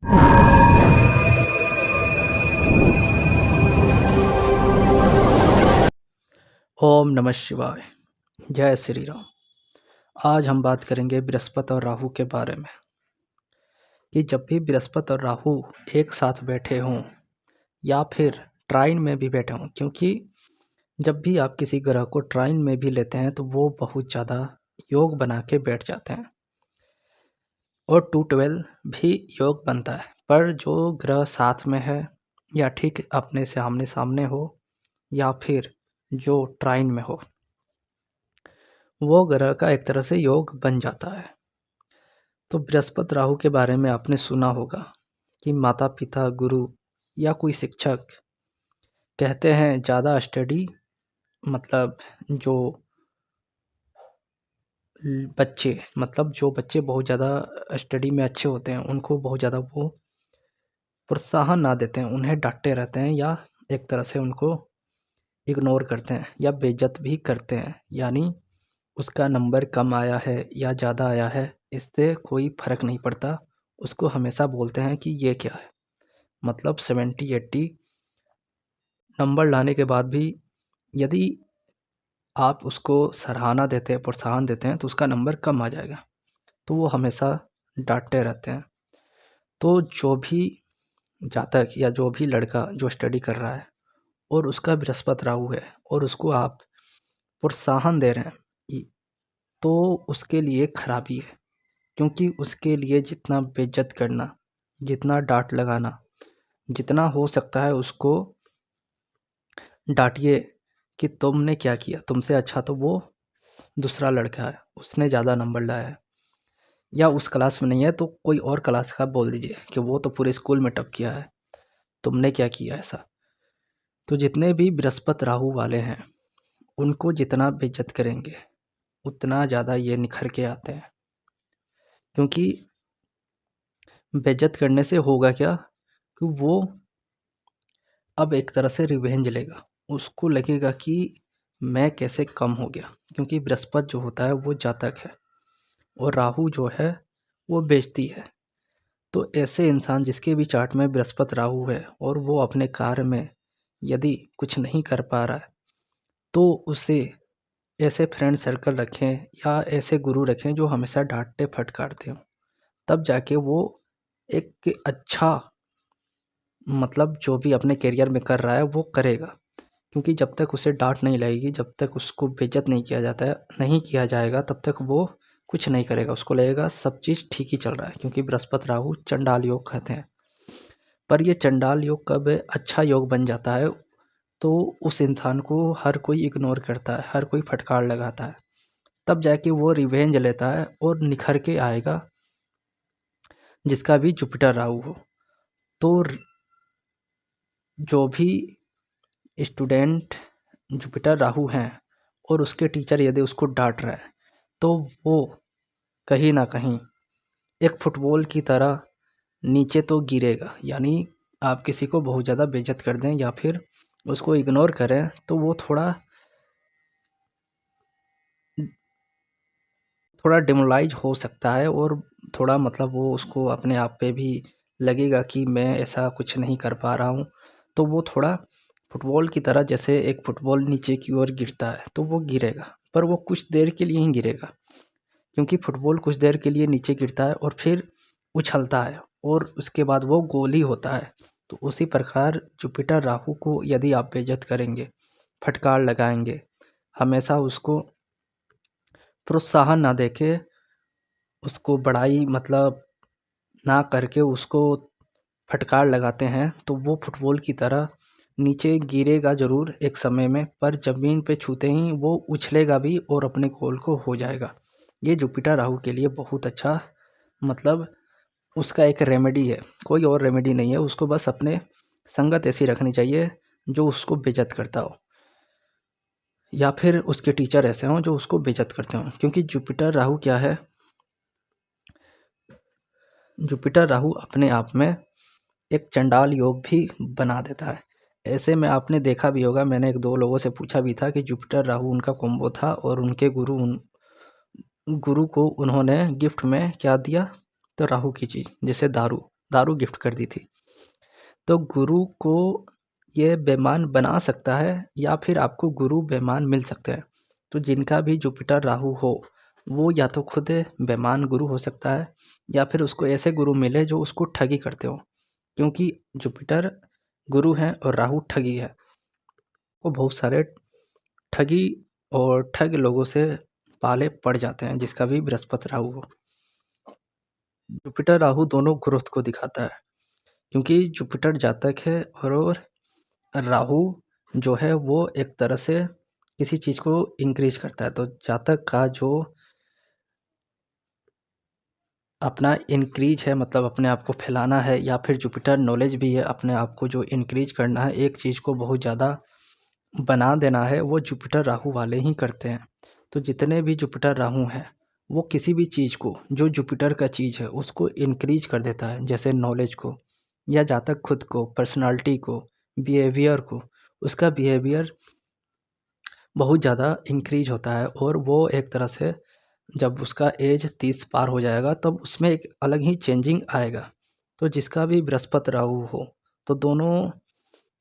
ओम नमः शिवाय। जय श्री राम। आज हम बात करेंगे बृहस्पति और राहु के बारे में कि जब भी बृहस्पति और राहु एक साथ बैठे हों या फिर ट्राइन में भी बैठे हों, क्योंकि जब भी आप किसी ग्रह को ट्राइन में भी लेते हैं तो वो बहुत ज़्यादा योग बना के बैठ जाते हैं और 212 भी योग बनता है। पर जो ग्रह साथ में है या ठीक अपने से आमने सामने हो या फिर जो ट्राइन में हो, वो ग्रह का एक तरह से योग बन जाता है। तो बृहस्पति राहु के बारे में आपने सुना होगा कि माता पिता गुरु या कोई शिक्षक कहते हैं ज़्यादा स्टडी, मतलब जो बच्चे बहुत ज़्यादा स्टडी में अच्छे होते हैं उनको बहुत ज़्यादा वो प्रोत्साहन ना देते हैं, उन्हें डांटते रहते हैं या एक तरह से उनको इग्नोर करते हैं या बेइज्जत भी करते हैं। यानी उसका नंबर कम आया है या ज़्यादा आया है, इससे कोई फ़र्क नहीं पड़ता। उसको हमेशा बोलते हैं कि ये क्या है, मतलब 70-80 नंबर लाने के बाद भी यदि आप उसको सराहना देते हैं, प्रोत्साहन देते हैं तो उसका नंबर कम आ जाएगा, तो वो हमेशा डांटते रहते हैं। तो जो भी जातक या जो भी लड़का जो स्टडी कर रहा है और उसका बृहस्पति राहु है और उसको आप प्रोत्साहन दे रहे हैं, तो उसके लिए खराबी है। क्योंकि उसके लिए जितना बेइज्जत करना, जितना डांट लगाना, जितना हो सकता है उसको डांटिए कि तुमने क्या किया, तुमसे अच्छा तो वो दूसरा लड़का है, उसने ज़्यादा नंबर लाया है, या उस क्लास में नहीं है तो कोई और क्लास का बोल दीजिए कि वो तो पूरे स्कूल में टॉप किया है, तुमने क्या किया ऐसा। तो जितने भी बृहस्पति राहु वाले हैं उनको जितना बेइज्जत करेंगे उतना ज़्यादा ये निखर के आते हैं। क्योंकि बेइज्जत करने से होगा क्या कि वो अब एक तरह से रिवेंज लेगा, उसको लगेगा कि मैं कैसे कम हो गया। क्योंकि बृहस्पति जो होता है वो जातक है और राहु जो है वो बेइज्जती है। तो ऐसे इंसान जिसके भी चार्ट में बृहस्पति राहु है और वो अपने कार्य में यदि कुछ नहीं कर पा रहा है, तो उसे ऐसे फ्रेंड सर्कल रखें या ऐसे गुरु रखें जो हमेशा डांटते फटकारते हों, तब जाके वो एक अच्छा, मतलब जो भी अपने करियर में कर रहा है वो करेगा। क्योंकि जब तक उसे डांट नहीं लगेगी, जब तक उसको बेइज्जत नहीं किया जाता है, नहीं किया जाएगा, तब तक वो कुछ नहीं करेगा। उसको लगेगा सब चीज़ ठीक ही चल रहा है। क्योंकि बृहस्पति राहु चंडाल योग कहते हैं। पर ये चंडाल योग कब अच्छा योग बन जाता है, तो उस इंसान को हर कोई इग्नोर करता है, हर कोई फटकार लगाता है, तब जाके वो रिवेंज लेता है और निखर के आएगा, जिसका भी जुपिटर राहु हो। तो जो भी स्टूडेंट जुपिटर राहु हैं और उसके टीचर यदि उसको डांट रहे हैं, तो वो कहीं ना कहीं एक फुटबॉल की तरह नीचे तो गिरेगा। यानी आप किसी को बहुत ज़्यादा बेइज्जत कर दें या फिर उसको इग्नोर करें तो वो थोड़ा डिमोरलाइज हो सकता है और थोड़ा, मतलब वो उसको अपने आप पे भी लगेगा कि मैं ऐसा कुछ नहीं कर पा रहा हूँ। तो वो थोड़ा फुटबॉल की तरह, जैसे एक फुटबॉल नीचे की ओर गिरता है तो वो गिरेगा, पर वो कुछ देर के लिए ही गिरेगा। क्योंकि फुटबॉल कुछ देर के लिए नीचे गिरता है और फिर उछलता है और उसके बाद वो गोल ही होता है। तो उसी प्रकार जुपिटर राहु को यदि आप बेइज्जत करेंगे, फटकार लगाएंगे, हमेशा उसको प्रोत्साहन ना देके, उसको बड़ाई मतलब ना करके उसको फटकार लगाते हैं, तो वो फुटबॉल की तरह नीचे गिरेगा ज़रूर एक समय में, पर ज़मीन पे छूते ही वो उछलेगा भी और अपने गोल को हो जाएगा। ये जुपिटर राहु के लिए बहुत अच्छा, मतलब उसका एक रेमेडी है, कोई और रेमेडी नहीं है। उसको बस अपने संगत ऐसी रखनी चाहिए जो उसको बेइज्जत करता हो, या फिर उसके टीचर ऐसे हों जो उसको बेइज्जत करते हों। क्योंकि जुपिटर राहु क्या है, जुपिटर राहु अपने आप में एक चंडाल योग भी बना देता है। ऐसे में आपने देखा भी होगा, मैंने 1-2 लोगों से पूछा भी था कि जुपिटर राहु उनका कॉम्बो था और उनके गुरु को उन्होंने गिफ्ट में क्या दिया, तो राहु की चीज़, जैसे दारू। दारू गिफ्ट कर दी थी। तो गुरु को ये बेईमान बना सकता है या फिर आपको गुरु बेईमान मिल सकते हैं। तो जिनका भी जुपिटर राहु हो वो या तो खुद बेईमान गुरु हो सकता है या फिर उसको ऐसे गुरु मिले जो उसको ठगी करते हो, क्योंकि जुपिटर गुरु है और राहु ठगी है। वो बहुत सारे ठगी और ठग लोगों से पाले पड़ जाते हैं जिसका भी बृहस्पति राहु हो। जुपिटर राहु दोनों ग्रोथ को दिखाता है, क्योंकि जुपिटर जातक है और राहु जो है वो एक तरह से किसी चीज़ को इंक्रीज करता है। तो जातक का जो अपना इंक्रीज है, मतलब अपने आप को फैलाना है, या फिर जुपिटर नॉलेज भी है, अपने आप को जो इंक्रीज करना है, एक चीज़ को बहुत ज़्यादा बना देना है, वो जुपिटर राहु वाले ही करते हैं। तो जितने भी जुपिटर राहु हैं वो किसी भी चीज़ को जो जुपिटर का चीज़ है उसको इंक्रीज कर देता है, जैसे नॉलेज को, या जातक खुद को, पर्सनालिटी को, बिहेवियर को, उसका बिहेवियर बहुत ज़्यादा इंक्रीज होता है। और वो एक तरह से जब उसका एज 30 पार हो जाएगा तब उसमें एक अलग ही चेंजिंग आएगा। तो जिसका भी बृहस्पति राहु हो तो दोनों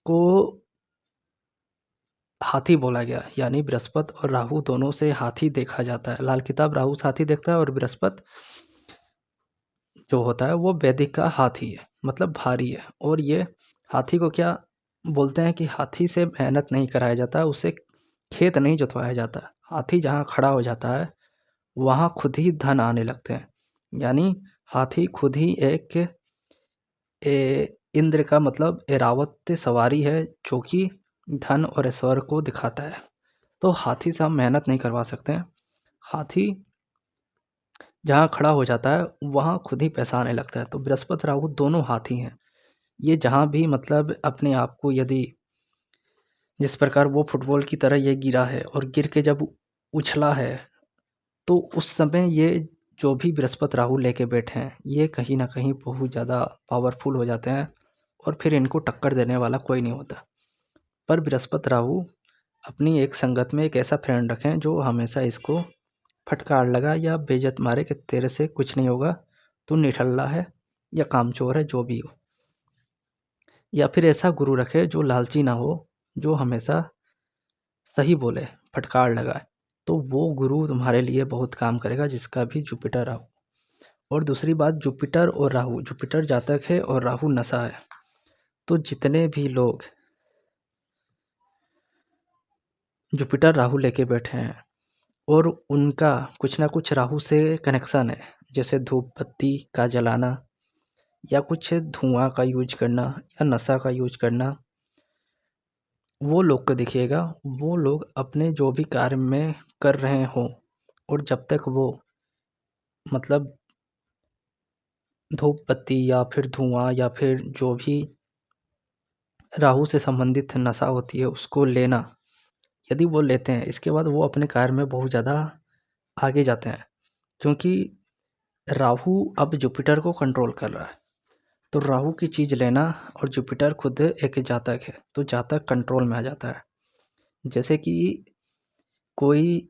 को हाथी बोला गया, यानी बृहस्पति और राहु दोनों से हाथी देखा जाता है। लाल किताब राहु से हाथी देखता है और बृहस्पति जो होता है वो वैदिक का हाथी है, मतलब भारी है। और ये हाथी को क्या बोलते हैं कि हाथी से मेहनत नहीं कराया जाता है, उससे खेत नहीं जोतवाया जाता है। हाथी जहाँ खड़ा हो जाता है वहाँ खुद ही धन आने लगते हैं, यानी हाथी खुद ही एक इंद्र का मतलब ऐरावत सवारी है जो कि धन और ऐश्वर्य को दिखाता है। तो हाथी से हम मेहनत नहीं करवा सकते हैं। हाथी जहाँ खड़ा हो जाता है वहाँ खुद ही पैसा आने लगता है। तो बृहस्पति राहु दोनों हाथी हैं। ये जहाँ भी मतलब अपने आप को, यदि जिस प्रकार वो फुटबॉल की तरह ये गिरा है और गिर के जब उछला है तो उस समय ये जो भी बृहस्पति राहु लेके बैठे हैं ये कहीं ना कहीं बहुत ज़्यादा पावरफुल हो जाते हैं और फिर इनको टक्कर देने वाला कोई नहीं होता। पर बृहस्पति राहु अपनी एक संगत में एक ऐसा फ्रेंड रखें जो हमेशा इसको फटकार लगा या बेइज्जत मारे कि तेरे से कुछ नहीं होगा, तू निठल्ला है या कामचोर है, जो भी हो। या फिर ऐसा गुरु रखे जो लालची ना हो, जो हमेशा सही बोले, फटकार लगाए। तो वो गुरु तुम्हारे लिए बहुत काम करेगा जिसका भी जुपिटर राहु। और दूसरी बात, जुपिटर और राहु, जुपिटर जातक है और राहु नशा है। तो जितने भी लोग जुपिटर राहु लेके बैठे हैं और उनका कुछ ना कुछ राहु से कनेक्शन है, जैसे धूप बत्ती का जलाना या कुछ धुआं का यूज करना या नशा का यूज करना, वो लोग को देखिएगा, वो लोग अपने जो भी कार्य में कर रहे हों और जब तक वो मतलब धूप बत्ती या फिर धुआं या फिर जो भी राहु से संबंधित नशा होती है उसको लेना, यदि वो लेते हैं इसके बाद वो अपने कार्य में बहुत ज़्यादा आगे जाते हैं, क्योंकि राहु अब जुपिटर को कंट्रोल कर रहा है। तो राहु की चीज़ लेना, और जुपिटर खुद एक जातक है तो जातक कंट्रोल में आ जाता है। जैसे कि कोई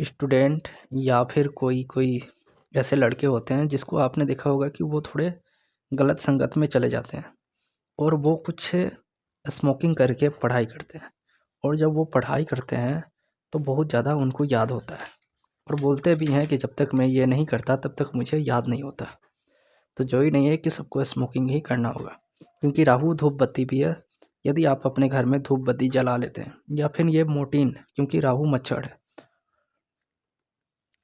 स्टूडेंट या फिर कोई कोई ऐसे लड़के होते हैं जिसको आपने देखा होगा कि वो थोड़े गलत संगत में चले जाते हैं और वो कुछ स्मोकिंग करके पढ़ाई करते हैं, और जब वो पढ़ाई करते हैं तो बहुत ज़्यादा उनको याद होता है और बोलते भी हैं कि जब तक मैं ये नहीं करता तब तक मुझे याद नहीं होता। तो जो ही नहीं है कि सबको स्मोकिंग ही करना होगा, क्योंकि राहु धूप बत्ती भी है। यदि आप अपने घर में धूप बत्ती जला लेते हैं, या फिर ये मोर्टीन, क्योंकि राहु मच्छर है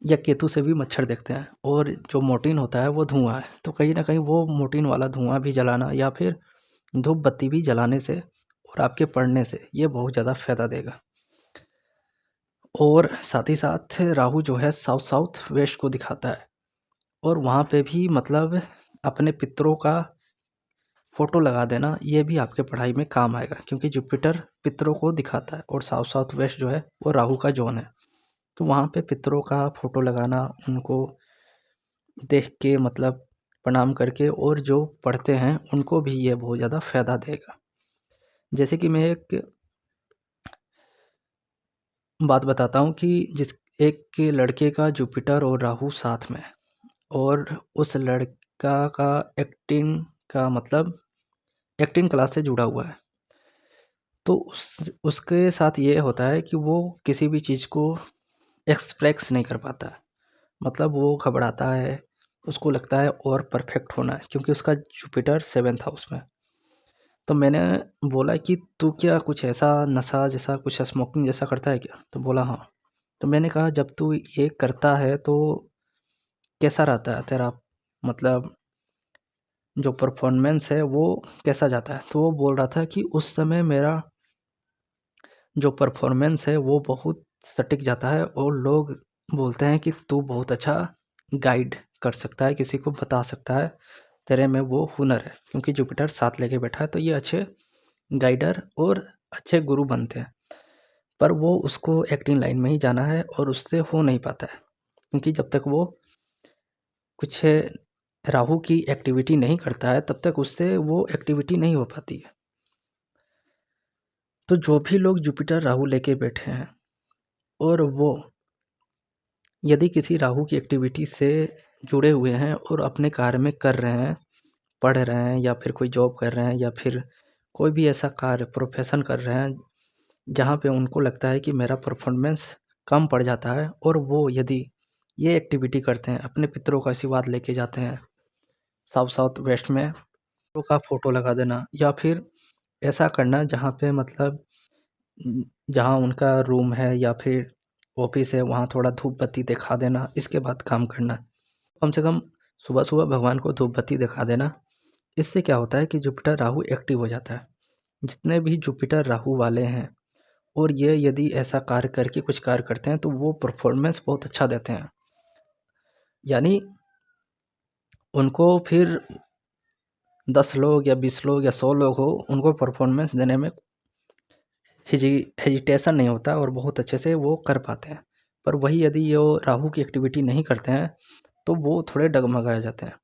या केतु से भी मच्छर देखते हैं, और जो मोर्टीन होता है वो धुआं है, तो कहीं ना कहीं वो मोर्टीन वाला धुआं भी जलाना या फिर धूप बत्ती भी जलाने से और आपके पढ़ने से ये बहुत ज़्यादा फ़ायदा देगा। और साथ ही साथ राहु जो है साउथ साउथ वेस्ट को दिखाता है, और वहाँ पे भी मतलब अपने पितरों का फ़ोटो लगा देना, ये भी आपके पढ़ाई में काम आएगा, क्योंकि जुपिटर पितरों को दिखाता है और साउथ साउथ वेस्ट जो है वो राहु का जोन है। तो वहाँ पे पितरों का फ़ोटो लगाना, उनको देख के मतलब प्रणाम करके, और जो पढ़ते हैं उनको भी ये बहुत ज़्यादा फ़ायदा देगा। जैसे कि मैं एक बात बताता हूँ कि जिस एक लड़के का जुपिटर और राहु साथ में है, और उस का एक्टिंग का मतलब एक्टिंग क्लास से जुड़ा हुआ है। तो उसके साथ ये होता है कि वो किसी भी चीज़ को एक्सप्रेस नहीं कर पाता है। मतलब वो घबराता है, उसको लगता है और परफेक्ट होना है, क्योंकि उसका जुपिटर 7th हाउस में। तो मैंने बोला कि तू क्या कुछ ऐसा नशा जैसा कुछ स्मोकिंग जैसा करता है क्या? तो बोला हाँ। तो मैंने कहा जब तू ये करता है तो कैसा रहता है तेरा, मतलब जो परफॉर्मेंस है वो कैसा जाता है? तो वो बोल रहा था कि उस समय मेरा जो परफॉर्मेंस है वो बहुत सटीक जाता है और लोग बोलते हैं कि तू बहुत अच्छा गाइड कर सकता है, किसी को बता सकता है, तेरे में वो हुनर है। क्योंकि जुपिटर साथ लेके बैठा है तो ये अच्छे गाइडर और अच्छे गुरु बनते हैं। पर वो उसको एक्टिंग लाइन में ही जाना है और उससे हो नहीं पाता है, क्योंकि जब तक वो कुछ राहु की एक्टिविटी नहीं करता है तब तक उससे वो एक्टिविटी नहीं हो पाती है। तो जो भी लोग जुपिटर राहु लेके बैठे हैं और वो यदि किसी राहु की एक्टिविटी से जुड़े हुए हैं और अपने कार्य में कर रहे हैं, पढ़ रहे हैं या फिर कोई जॉब कर रहे हैं या फिर कोई भी ऐसा कार्य प्रोफेशन कर रहे हैं जहाँ पे उनको लगता है कि मेरा परफॉर्मेंस कम पड़ जाता है, और वो यदि ये एक्टिविटी करते हैं, अपने पितरों का आशीर्वाद लेके जाते हैं साउथ वेस्ट में, पितरों का फ़ोटो लगा देना या फिर ऐसा करना जहाँ पे मतलब जहाँ उनका रूम है या फिर ऑफिस है वहाँ थोड़ा धूप बत्ती दिखा देना, इसके बाद काम करना। कम से कम सुबह-सुबह भगवान को धूप बत्ती दिखा देना। इससे क्या होता है कि जुपिटर राहु एक्टिव हो जाता है। जितने भी जुपिटर राहु वाले हैं और ये यदि ऐसा कार्य करके कुछ कार्य करते हैं तो वो परफॉर्मेंस बहुत अच्छा देते हैं। यानी उनको फिर 10 लोग या 20 लोग या 100 लोग हो, उनको परफॉर्मेंस देने में हिजी हेजिटेशन नहीं होता और बहुत अच्छे से वो कर पाते हैं। पर वही यदि वो राहु की एक्टिविटी नहीं करते हैं तो वो थोड़े डगमगाए जाते हैं।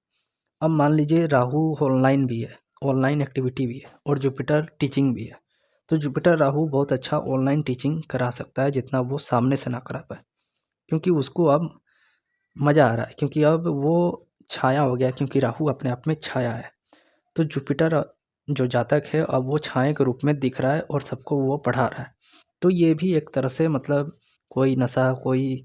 अब मान लीजिए राहु ऑनलाइन भी है, ऑनलाइन एक्टिविटी भी है और जुपिटर टीचिंग भी है। तो जुपिटर राहु बहुत अच्छा ऑनलाइन टीचिंग करा सकता है जितना वो सामने से ना करा पाए, क्योंकि उसको अब मज़ा आ रहा है, क्योंकि अब वो छाया हो गया, क्योंकि राहु अपने आप में छाया है। तो जुपिटर जो जातक है अब वो छाया के रूप में दिख रहा है और सबको वो पढ़ा रहा है। तो ये भी एक तरह से मतलब कोई नशा, कोई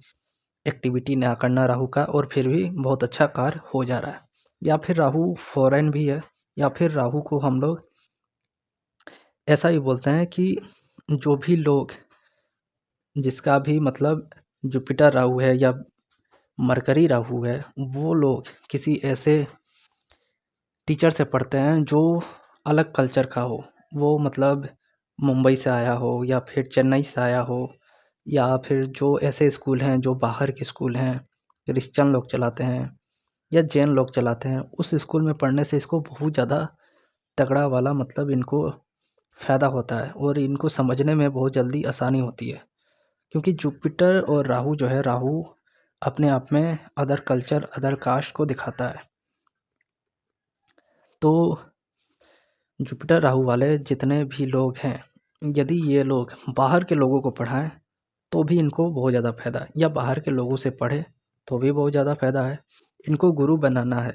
एक्टिविटी ना करना राहु का, और फिर भी बहुत अच्छा कार्य हो जा रहा है। या फिर राहु फ़ॉरेन भी है, या फिर राहु को हम लोग ऐसा भी बोलते हैं कि जो भी लोग जिसका भी मतलब जुपिटर राहु है या मरकरी राहु है, वो लोग किसी ऐसे टीचर से पढ़ते हैं जो अलग कल्चर का हो। वो मतलब मुंबई से आया हो या फिर चेन्नई से आया हो, या फिर जो ऐसे स्कूल हैं जो बाहर के स्कूल हैं, क्रिश्चियन लोग चलाते हैं या जैन लोग चलाते हैं, उस स्कूल में पढ़ने से इसको बहुत ज़्यादा तगड़ा वाला मतलब इनको फ़ायदा होता है और इनको समझने में बहुत जल्दी आसानी होती है। क्योंकि जुपिटर और राहु जो है, राहु अपने आप में अदर कल्चर, अदर कास्ट को दिखाता है। तो जुपिटर राहु वाले जितने भी लोग हैं, यदि ये लोग बाहर के लोगों को पढ़ाएँ तो भी इनको बहुत ज़्यादा फ़ायदा है, या बाहर के लोगों से पढ़े तो भी बहुत ज़्यादा फ़ायदा है। इनको गुरु बनाना है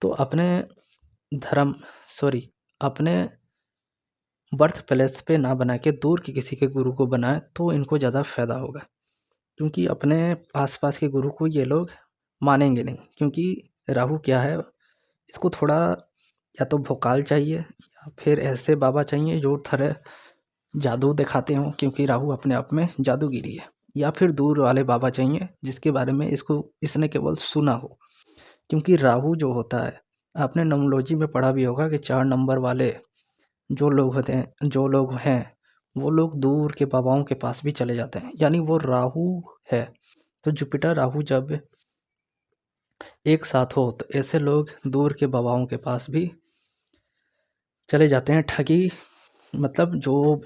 तो अपने धर्म सॉरी अपने बर्थ प्लेस पे ना बना के दूर के किसी के गुरु को बनाएँ तो इनको ज़्यादा फ़ायदा होगा। क्योंकि अपने आस-पास के गुरु को ये लोग मानेंगे नहीं, क्योंकि राहु क्या है, इसको थोड़ा या तो भोकाल चाहिए या फिर ऐसे बाबा चाहिए जो थोड़े जादू दिखाते हों, क्योंकि राहु अपने आप में जादूगिरी है। या फिर दूर वाले बाबा चाहिए जिसके बारे में इसने केवल सुना हो। क्योंकि राहु जो होता है, आपने न्यूमरोलॉजी में पढ़ा भी होगा कि 4 नंबर वाले जो लोग हैं, वो लोग दूर के बाबाओं के पास भी चले जाते हैं, यानी वो राहु है। तो जुपिटर राहु जब एक साथ हो तो ऐसे लोग दूर के बाबाओं के पास भी चले जाते हैं। ठगी मतलब जो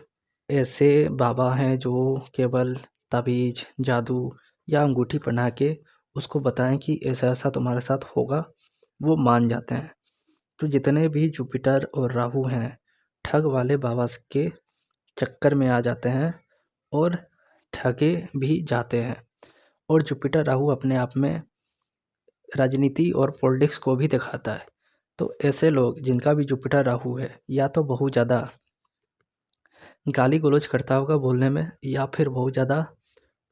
ऐसे बाबा हैं जो केवल ताबीज़, जादू या अंगूठी पहना के उसको बताएँ कि ऐसा-ऐसा तुम्हारे साथ होगा, वो मान जाते हैं। तो जितने भी जुपिटर और राहु हैं, ठग वाले बाबा के चक्कर में आ जाते हैं और ठगे भी जाते हैं। और जुपिटर राहु अपने आप में राजनीति और पॉलिटिक्स को भी दिखाता है। तो ऐसे लोग जिनका भी जुपिटर राहु है, या तो बहुत ज़्यादा गाली गलौज करता होगा बोलने में, या फिर बहुत ज़्यादा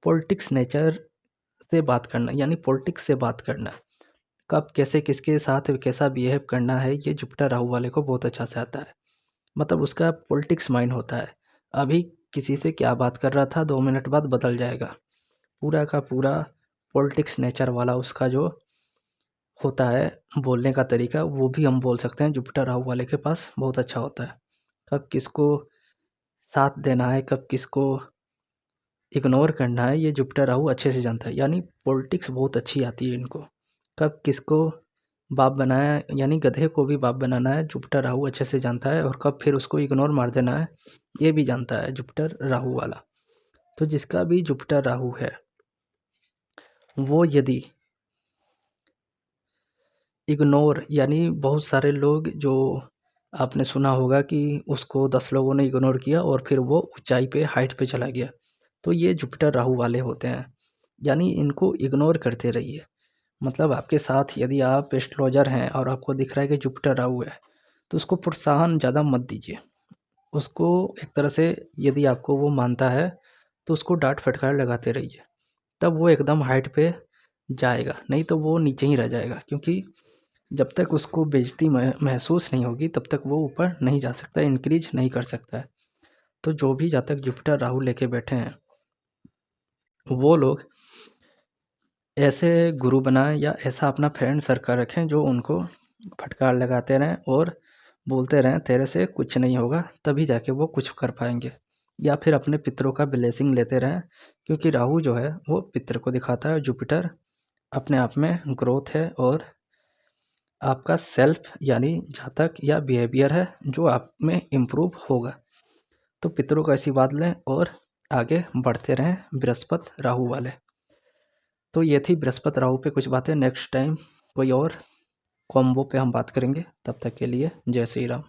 पॉलिटिक्स नेचर से बात करना, यानी पॉलिटिक्स से बात करना, कब कैसे किसके साथ कैसा बिहेव करना है, ये जुपिटर राहु वाले को बहुत अच्छा से आता है। मतलब उसका पॉलिटिक्स माइंड होता है। अभी किसी से क्या बात कर रहा था, 2 मिनट बाद बदल जाएगा। पूरा का पूरा पॉलिटिक्स नेचर वाला उसका जो होता है बोलने का तरीका, वो भी हम बोल सकते हैं जुपिटर राहु वाले के पास बहुत अच्छा होता है। कब किसको साथ देना है, कब किसको इग्नोर करना है, ये जुपिटर राहु अच्छे से जानता है। यानी पॉलिटिक्स बहुत अच्छी आती है इनको। कब किसको बाप बनाया है, यानी गधे को भी बाप बनाना है, जुपिटर राहु अच्छे से जानता है। और कब फिर उसको इग्नोर मार देना है, ये भी जानता है जुपिटर राहु वाला। तो जिसका भी जुपिटर राहु है, वो यदि इग्नोर, यानी बहुत सारे लोग जो आपने सुना होगा कि उसको 10 लोगों ने इग्नोर किया और फिर वो ऊंचाई पे हाइट पे चला गया, तो ये जुपिटर राहु वाले होते हैं। यानी इनको इग्नोर करते रहिए। मतलब आपके साथ यदि आप एस्ट्रोलॉजर हैं और आपको दिख रहा है कि जुपिटर राहु है, तो उसको प्रोत्साहन ज़्यादा मत दीजिए। उसको एक तरह से, यदि आपको वो मानता है तो उसको डांट फटकार लगाते रहिए, तब वो एकदम हाइट पे जाएगा। नहीं तो वो नीचे ही रह जाएगा, क्योंकि जब तक उसको बेइज्जती महसूस नहीं होगी तब तक वो ऊपर नहीं जा सकता, इंक्रीज नहीं कर सकता है। तो जो भी जातक जुपिटर राहु लेके बैठे हैं, वो लोग ऐसे गुरु बनाएं या ऐसा अपना फ्रेंड सर्कल रखें जो उनको फटकार लगाते रहें और बोलते रहें तेरे से कुछ नहीं होगा, तभी जाके वो कुछ कर पाएंगे। या फिर अपने पितरों का ब्लेसिंग लेते रहें, क्योंकि राहु जो है वो पितर को दिखाता है, जुपिटर अपने आप में ग्रोथ है और आपका सेल्फ यानी जातक या बिहेवियर है जो आप में इम्प्रूव होगा। तो पितरों का आशीर्वाद लें और आगे बढ़ते रहें बृहस्पति राहु वाले। तो ये थी बृहस्पति राहु पे कुछ बातें। नेक्स्ट टाइम कोई और कॉम्बो पे हम बात करेंगे। तब तक के लिए जय श्री राम।